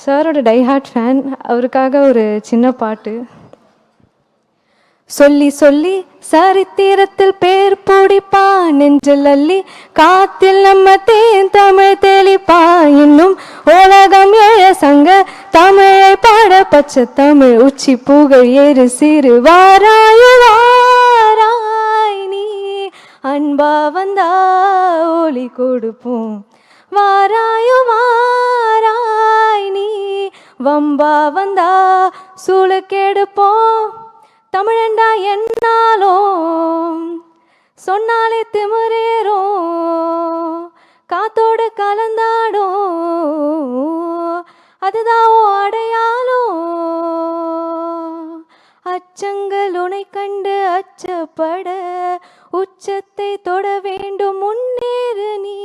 சாரோட diehard fan. அவருக்காக ஒரு சின்ன பாட்டு. சொல்லி சொல்லி சரித்திரத்தில் பேர் பிடிப்பா, நெஞ்சில் அள்ளி காத்தில் நம்ம தேன் தமிழ் தெளிப்பா. இன்னும் உலகம் ஏழ சங்க தமிழை பாட பச்சை தமிழ் உச்சி புகழ் ஏறு சிறு வாராய் நீ அன்பா வந்தா ஒளி கொடுப்போம். வாராய் நீ வம்பா வந்தா சூளுக்கெடுப்போம். தமிழண்டா என்னாலும் சொன்னாலே திமிரேறும், காத்தோடு கலந்தாடும் அதுதான் அடையாளம். அச்சங்கள் உனை கண்டு அச்சப்பட உச்சத்தை தொட வேண்டும் முன்னேறு நீ.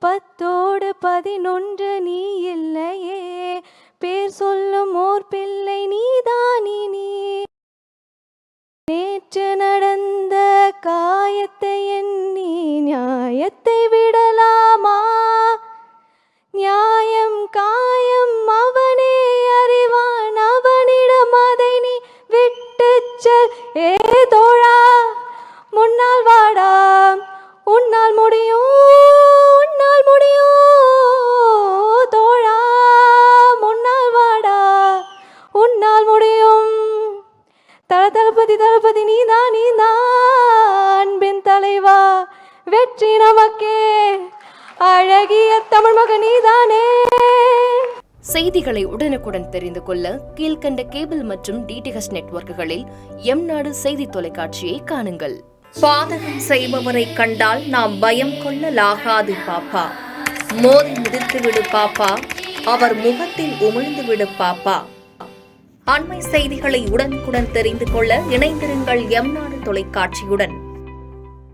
10ஓடு 11 நீ இல்லையே, பேர் சொல்லும் ஓர் பிள்ளை நீதானி நீ. நேற்று நடந்த காயத்தை எண்ணி நியாயத்தை விடலாமா? நியாயம் காயம் அவனே அறிவான், அவனிடம் அதை நீ விட்டு செல். ஏ தோழா முன்னால் வாடா, உன்னால் முடியும் உன்னால் முடியும். தோழா முன்னால் வாடா, உன்னால் முடியும். தளபதி நீதான் அன்பின் தலைவா, வெற்றி நமக்கே, அழகிய தமிழ் மகன் நீதானே. செய்திகளை உடனுக்குடன் தெரிந்து கொள்ள கீழ்கண்ட கேபிள் மற்றும் டிடிஹெச் நெட்வொர்க்குகளில் எம்நாடு செய்தி தொலைக்காட்சியை காணுங்கள். பாதகம் செய்பவரை கண்டால் நாம் பயம் கொள்ளலாகாது பாப்பா. மோதி மிதித்து விடு பாப்பா, அவர் முகத்தில் உமிழ்ந்து விடு பாப்பா. அண்மை செய்திகளை உடனுக்குடன் தெரிந்து கொள்ள இணைந்திருங்கள் எம்நாடு தொலைக்காட்சியுடன்.